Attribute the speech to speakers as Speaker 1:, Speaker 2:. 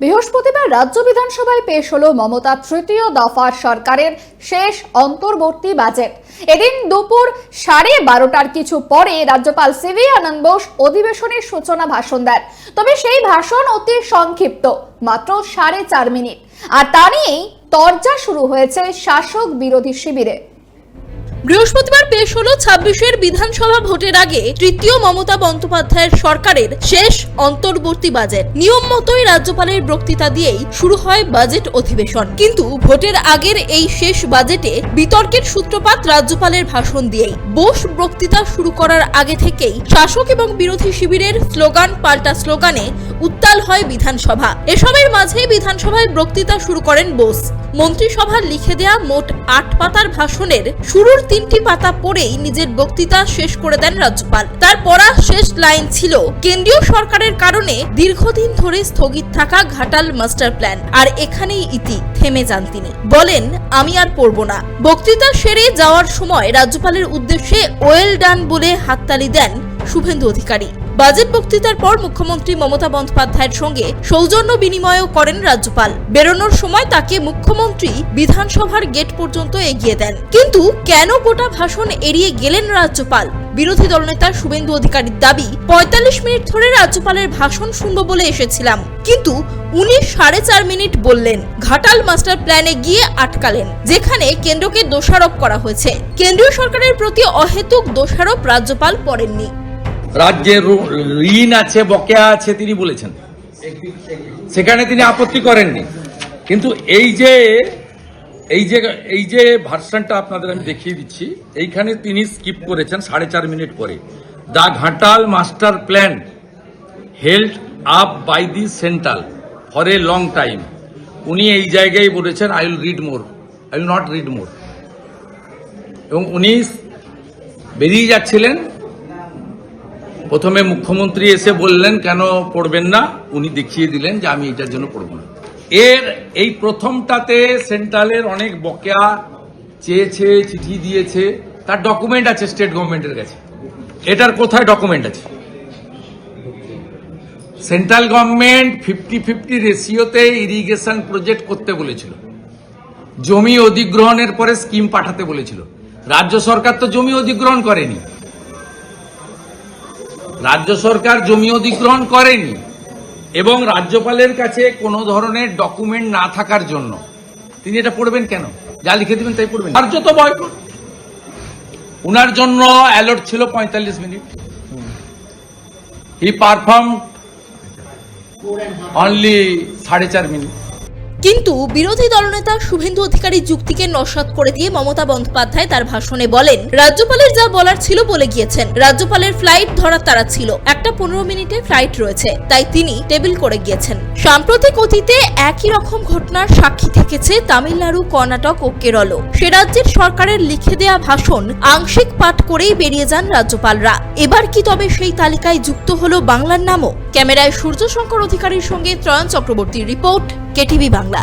Speaker 1: বৃহস্পতিবার রাজ্য বিধানসভায় পেশ হলো মমতা তৃতীয় দফার সরকারের শেষ অন্তর্বর্তী বাজেট। এদিন দুপুর 12:30টার কিছু পরে রাজ্যপাল সিভি আনন্দ বোস অধিবেশনের সূচনা ভাষণ দেন। তবে সেই ভাষণ অতি সংক্ষিপ্ত, মাত্র 4.5 মিনিট, আর তা নিয়েই তরজা শুরু হয়েছে শাসক বিরোধী শিবিরে।
Speaker 2: বৃহস্পতিবার পেশ হলো 26-এর বিধানসভা ভোটের আগে তৃতীয় মমতা বন্দ্যোপাধ্যায়ের সরকারের শেষ অন্তর্বর্তী বাজেট। নিয়ম মতোই রাজ্যপালের বক্তৃতা দিয়েই শুরু হয় বাজেট অধিবেশন। কিন্তু ভোটের আগের এই শেষ বাজেটে বিতর্কের সূত্রপাত রাজ্যপালের ভাষণ দিয়েই। বোস বক্তৃতা শুরু করার আগে থেকেই শাসক এবং বিরোধী শিবিরের স্লোগান পাল্টা স্লোগানে উত্তাল হয় বিধানসভা। এসবের মাঝে বিধানসভায় বক্তৃতা শুরু করেন বোস। মন্ত্রিসভার লিখে দেয়া মোট 8 পাতার ভাষণের শুরুর 3টি পাতা পড়েই নিজের বক্তৃতা শেষ করে দেন রাজ্যপাল। তার পড়া শেষ লাইন ছিল, কেন্দ্রীয় সরকারের কারণে দীর্ঘদিন ধরে স্থগিত থাকা ঘাটাল মাস্টার প্ল্যান আর এখানেই ইতি। থেমে যান তিনি, বলেন আমি আর পড়ব না। বক্তৃতা সেরে যাওয়ার সময় রাজ্যপালের উদ্দেশ্যে ওয়েল ডান বলে হাততালি দেন শুভেন্দু অধিকারী। বাজেট বক্তৃতার পর মুখ্যমন্ত্রী মমতা বন্দ্যোপাধ্যায়ের সঙ্গে সৌজন্য বিনিময়ও করেন রাজ্যপাল। বেরোনোর সময় তাকে মুখ্যমন্ত্রী বিধানসভার গেট পর্যন্ত এগিয়ে দেন। কিন্তু কেন গোটা ভাষণ এড়িয়ে গেলেন রাজ্যপাল? বিরোধী দলনেতা শুভেন্দু অধিকারীর দাবি, 45 মিনিট ধরে রাজ্যপালের ভাষণ শুনবো বলে এসেছিলাম, কিন্তু উনি 4.5 মিনিট বললেন। ঘাটাল মাস্টার প্ল্যানে গিয়ে আটকালেন, যেখানে কেন্দ্রকে দোষারোপ করা হয়েছে। কেন্দ্রীয় সরকারের প্রতি অহেতুক দোষারোপ রাজ্যপাল করেননি।
Speaker 3: রাজ্যের ঋণ আছে, বকেয়া আছে তিনি বলেছেন, সেখানে তিনি আপত্তি করেননি। কিন্তু এই যে ভার্সনটা আপনাদের আমি দেখিয়ে দিচ্ছি, এইখানে তিনি স্কিপ করেছেন 4.5 মিনিট পরে। The Ghatal master plan held up by the central for a long time. উনি এই জায়গায় বলেছেন I will not read more, এবং উনি বেরিয়ে যাচ্ছিলেন। প্রথমে মুখ্যমন্ত্রী এসে বললেন কেন পড়বেন না, উনি দেখিয়ে দিলেন যে আমি এটার জন্য পড়ব না। এই প্রথমটাতে সেন্ট্রালের অনেক বকেয়া চেয়েছে, চিঠি দিয়েছে, তার ডকুমেন্ট আছে স্টেট গভর্নমেন্টের কাছে। এটার কোথায় ডকুমেন্ট আছে? সেন্ট্রাল গভর্নমেন্ট 50-50 রেশিওতে ইরিগেশন প্রজেক্ট করতে বলেছিল, জমি অধিগ্রহণের পরে স্কিম পাঠাতে বলেছিল। রাজ্য সরকার তো জমি অধিগ্রহণ করেনি, রাজ্য সরকার জমি অধিগ্রহণ করেনি, এবং রাজ্যপালের কাছে কোনো ধরনের ডকুমেন্ট না থাকার জন্য তিনি এটা পড়বেন কেন? যা লিখে দিবেন তাই পড়বেন। আর যত বয়কট, উনার জন্য অ্যালার্ট ছিল 45 মিনিট। হি পারফর্ম অনলি 4.5 মিনিট।
Speaker 2: কিন্তু বিরোধী দলনেতা শুভেন্দু অধিকারী যুক্তিকে নস্যাৎ করে দিয়ে মমতা বন্দ্যোপাধ্যায় তার ভাষণে বলেন, রাজ্যপালের যা বলার ছিল বলে গিয়েছেন। রাজ্যপালের ফ্লাইট ধরার তাড়া ছিল, একটা 15 মিনিটে ফ্লাইট রয়েছে, তাই তিনি টেবিল করে গিয়েছেন। সাম্প্রতিক অতীতে একই রকম ঘটনার সাক্ষী থেকেছে তামিলনাড়ু, কর্ণাটক ও কেরলও। সে রাজ্যের সরকারের লিখে দেয়া ভাষণ আংশিক পাঠ করেই বেরিয়ে যান রাজ্যপালরা। এবার কি তবে সেই তালিকায় যুক্ত হলো বাংলার নামও? ক্যামেরায় সূর্য শঙ্কর অধিকারীর সঙ্গে ত্রয়ন চক্রবর্তীর রিপোর্ট, কেটিভি বাংলা।